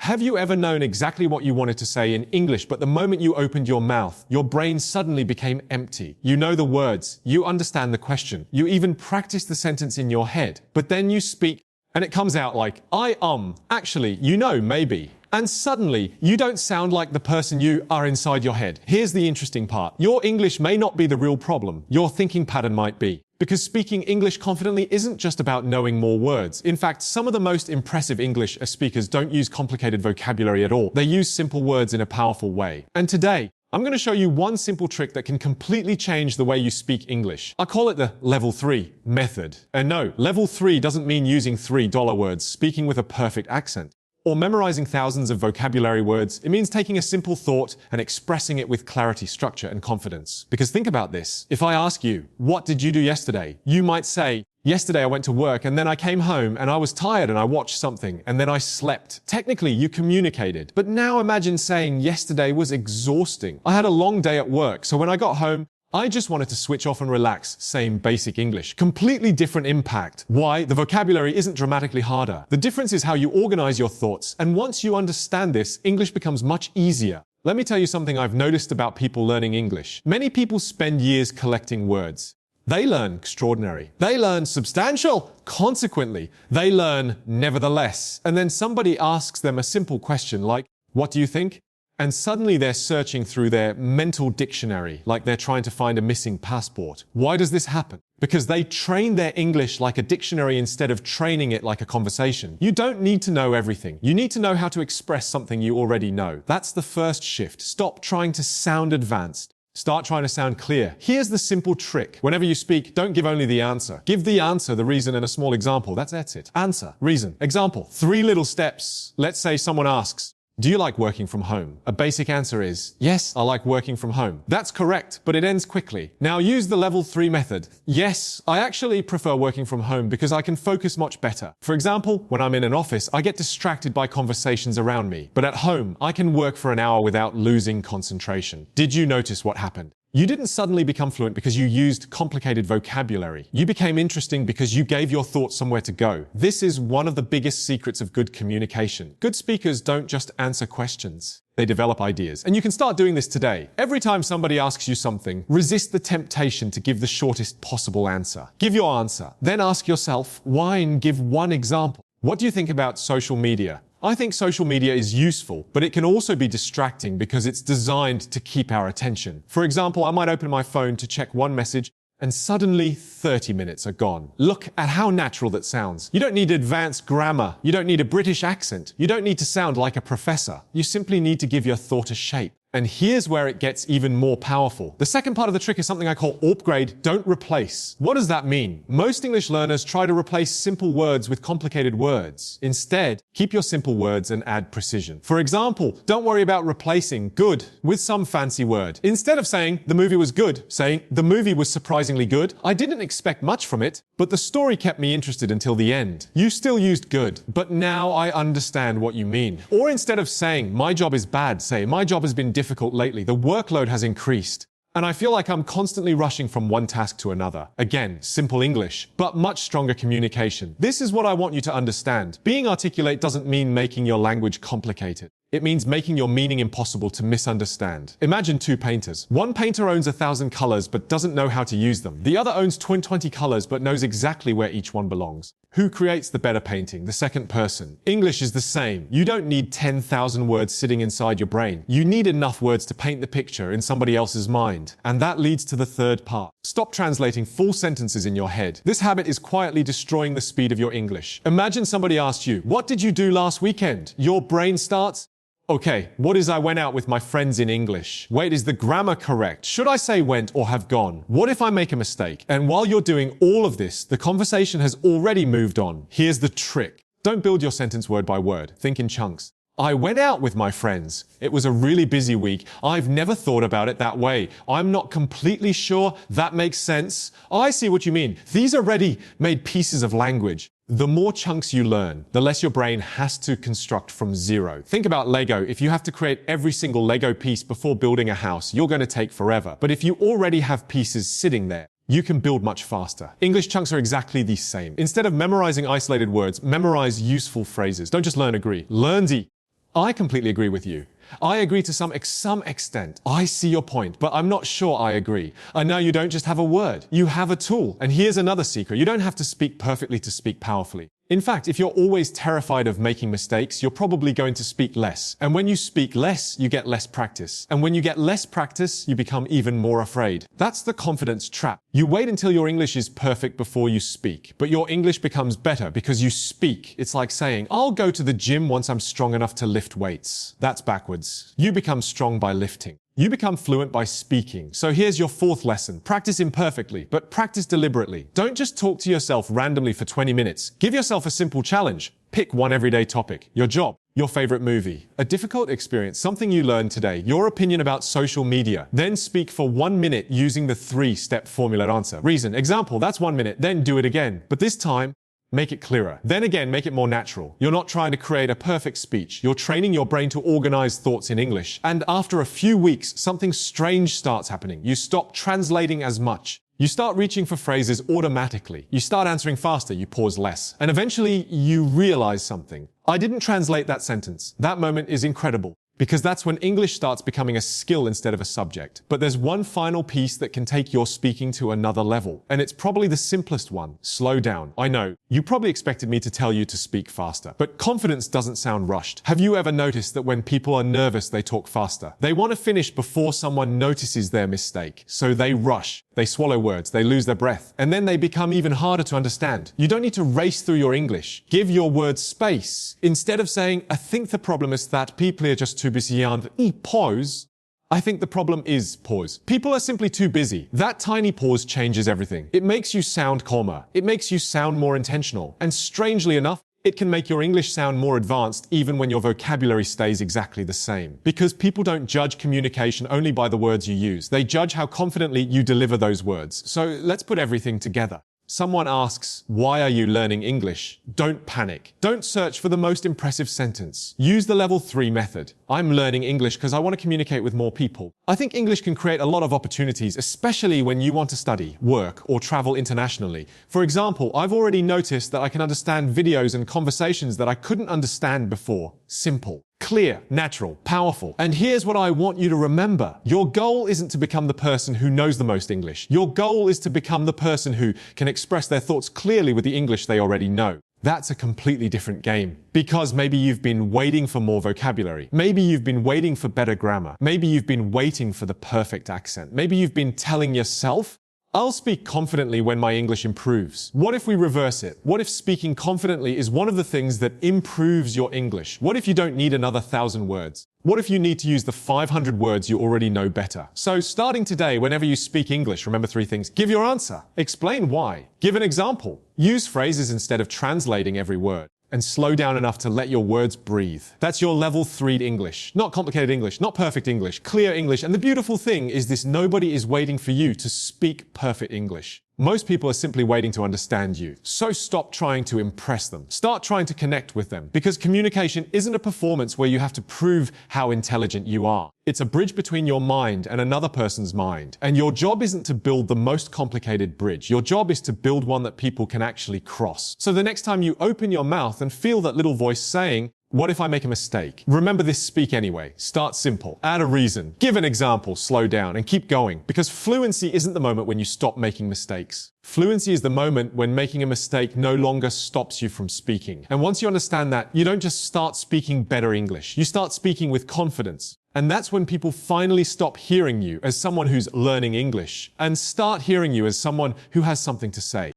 Have you ever known exactly what you wanted to say in English, but the moment you opened your mouth, your brain suddenly became empty? You know the words, you understand the question, you even practice the sentence in your head, but then you speak and it comes out like, actually, maybe. And suddenly, you don't sound like the person you are inside your head. Here's the interesting part. Your English may not be the real problem. Your thinking pattern might be. Because speaking English confidently isn't just about knowing more words. In fact, some of the most impressive English speakers don't use complicated vocabulary at all. They use simple words in a powerful way. And today, I'm going to show you one simple trick that can completely change the way you speak English. I call it the level 3 method. And no, level 3 doesn't mean using $3 words, speaking with a perfect accent, or memorizing thousands of vocabulary words. It means taking a simple thought and expressing it with clarity, structure, and confidence. Because think about this. If I ask you, what did you do yesterday? You might say, yesterday I went to work and then I came home and I was tired and I watched something and then I slept. Technically, you communicated. But now imagine saying yesterday was exhausting. I had a long day at work, so when I got home, I just wanted to switch off and relax. Same basic English. Completely different impact. Why? The vocabulary isn't dramatically harder. The difference is how you organize your thoughts. And once you understand this, English becomes much easier. Let me tell you something I've noticed about people learning English. Many people spend years collecting words. They learn extraordinary. They learn substantial. Consequently, they learn nevertheless. And then somebody asks them a simple question like, what do you think? And suddenly they're searching through their mental dictionary like they're trying to find a missing passport. Why does this happen? Because they train their English like a dictionary instead of training it like a conversation. You don't need to know everything. You need to know how to express something you already know. That's the first shift. Stop trying to sound advanced. Start trying to sound clear. Here's the simple trick. Whenever you speak, don't give only the answer. Give the answer, the reason, and a small example. That's it. Answer, reason, example. 3 little steps. Let's say someone asks, do you like working from home? A basic answer is, yes, I like working from home. That's correct, but it ends quickly. Now use the level 3 method. Yes, I actually prefer working from home because I can focus much better. For example, when I'm in an office, I get distracted by conversations around me. But at home, I can work for an hour without losing concentration. Did you notice what happened? You didn't suddenly become fluent because you used complicated vocabulary. You became interesting because you gave your thoughts somewhere to go. This is one of the biggest secrets of good communication. Good speakers don't just answer questions. They develop ideas. And you can start doing this today. Every time somebody asks you something, resist the temptation to give the shortest possible answer. Give your answer. Then ask yourself why and give one example. What do you think about social media? I think social media is useful, but it can also be distracting because it's designed to keep our attention. For example, I might open my phone to check one message and suddenly 30 minutes are gone. Look at how natural that sounds. You don't need advanced grammar. You don't need a British accent. You don't need to sound like a professor. You simply need to give your thought a shape. And here's where it gets even more powerful. The second part of the trick is something I call upgrade, don't replace. What does that mean? Most English learners try to replace simple words with complicated words. Instead, keep your simple words and add precision. For example, don't worry about replacing good with some fancy word. Instead of saying the movie was good, say the movie was surprisingly good. I didn't expect much from it, but the story kept me interested until the end. You still used good, but now I understand what you mean. Or instead of saying my job is bad, say my job has been difficult lately. The workload has increased, and I feel like I'm constantly rushing from one task to another. Again, simple English, but much stronger communication. This is what I want you to understand. Being articulate doesn't mean making your language complicated. It means making your meaning impossible to misunderstand. Imagine 2 painters. One painter owns 1,000 colors but doesn't know how to use them. The other owns 20 colors but knows exactly where each one belongs. Who creates the better painting? The second person. English is the same. You don't need 10,000 words sitting inside your brain. You need enough words to paint the picture in somebody else's mind. And that leads to the third part. Stop translating full sentences in your head. This habit is quietly destroying the speed of your English. Imagine somebody asked you, what did you do last weekend? Your brain starts, okay, what is I went out with my friends in English? Wait, is the grammar correct? Should I say went or have gone? What if I make a mistake? And while you're doing all of this, the conversation has already moved on. Here's the trick. Don't build your sentence word by word. Think in chunks. I went out with my friends. It was a really busy week. I've never thought about it that way. I'm not completely sure that makes sense. I see what you mean. These are ready-made pieces of language. The more chunks you learn, the less your brain has to construct from zero. Think about Lego. If you have to create every single Lego piece before building a house, you're going to take forever. But if you already have pieces sitting there, you can build much faster. English chunks are exactly the same. Instead of memorizing isolated words, memorize useful phrases. Don't just learn agree. Learn the I completely agree with you. I agree to some extent. I see your point, but I'm not sure I agree. I know you don't just have a word, you have a tool. And here's another secret. You don't have to speak perfectly to speak powerfully. In fact, if you're always terrified of making mistakes, you're probably going to speak less. And when you speak less, you get less practice. And when you get less practice, you become even more afraid. That's the confidence trap. You wait until your English is perfect before you speak, but your English becomes better because you speak. It's like saying, I'll go to the gym once I'm strong enough to lift weights. That's backwards. You become strong by lifting. You become fluent by speaking. So here's your fourth lesson. Practice imperfectly, but practice deliberately. Don't just talk to yourself randomly for 20 minutes. Give yourself a simple challenge. Pick one everyday topic. Your job, your favorite movie, a difficult experience, something you learned today, your opinion about social media. Then speak for 1 minute using the 3-step formula answer. Reason, example, that's 1 minute. Then do it again. But this time, make it clearer. Then again, make it more natural. You're not trying to create a perfect speech. You're training your brain to organize thoughts in English. And after a few weeks, something strange starts happening. You stop translating as much. You start reaching for phrases automatically. You start answering faster. You pause less. And eventually, you realize something. I didn't translate that sentence. That moment is incredible. Because that's when English starts becoming a skill instead of a subject. But there's one final piece that can take your speaking to another level. And it's probably the simplest one. Slow down. I know, you probably expected me to tell you to speak faster. But confidence doesn't sound rushed. Have you ever noticed that when people are nervous, they talk faster? They want to finish before someone notices their mistake. So they rush. They swallow words. They lose their breath. And then they become even harder to understand. You don't need to race through your English. Give your words space. Instead of saying, I think the problem is that people are just too busy and pause, I think the problem is pause. People are simply too busy. That tiny pause changes everything. It makes you sound calmer. It makes you sound more intentional. And strangely enough, it can make your English sound more advanced even when your vocabulary stays exactly the same. Because people don't judge communication only by the words you use. They judge how confidently you deliver those words. So let's put everything together. Someone asks, why are you learning English? Don't panic. Don't search for the most impressive sentence. Use the level 3 method. I'm learning English because I want to communicate with more people. I think English can create a lot of opportunities, especially when you want to study, work, or travel internationally. For example, I've already noticed that I can understand videos and conversations that I couldn't understand before. Simple. Clear, natural, powerful. And here's what I want you to remember. Your goal isn't to become the person who knows the most English. Your goal is to become the person who can express their thoughts clearly with the English they already know. That's a completely different game. Because maybe you've been waiting for more vocabulary. Maybe you've been waiting for better grammar. Maybe you've been waiting for the perfect accent. Maybe you've been telling yourself, I'll speak confidently when my English improves. What if we reverse it? What if speaking confidently is one of the things that improves your English? What if you don't need another 1,000 words? What if you need to use the 500 words you already know better? So starting today, whenever you speak English, remember 3 things. Give your answer. Explain why. Give an example. Use phrases instead of translating every word. And slow down enough to let your words breathe. That's your level 3 English. Not complicated English, not perfect English, clear English. And the beautiful thing is this: nobody is waiting for you to speak perfect English. Most people are simply waiting to understand you. So stop trying to impress them. Start trying to connect with them. Because communication isn't a performance where you have to prove how intelligent you are. It's a bridge between your mind and another person's mind. And your job isn't to build the most complicated bridge. Your job is to build one that people can actually cross. So the next time you open your mouth and feel that little voice saying, what if I make a mistake? Remember this: speak anyway. Start simple. Add a reason. Give an example. Slow down and keep going. Because fluency isn't the moment when you stop making mistakes. Fluency is the moment when making a mistake no longer stops you from speaking. And once you understand that, you don't just start speaking better English. You start speaking with confidence. And that's when people finally stop hearing you as someone who's learning English and start hearing you as someone who has something to say.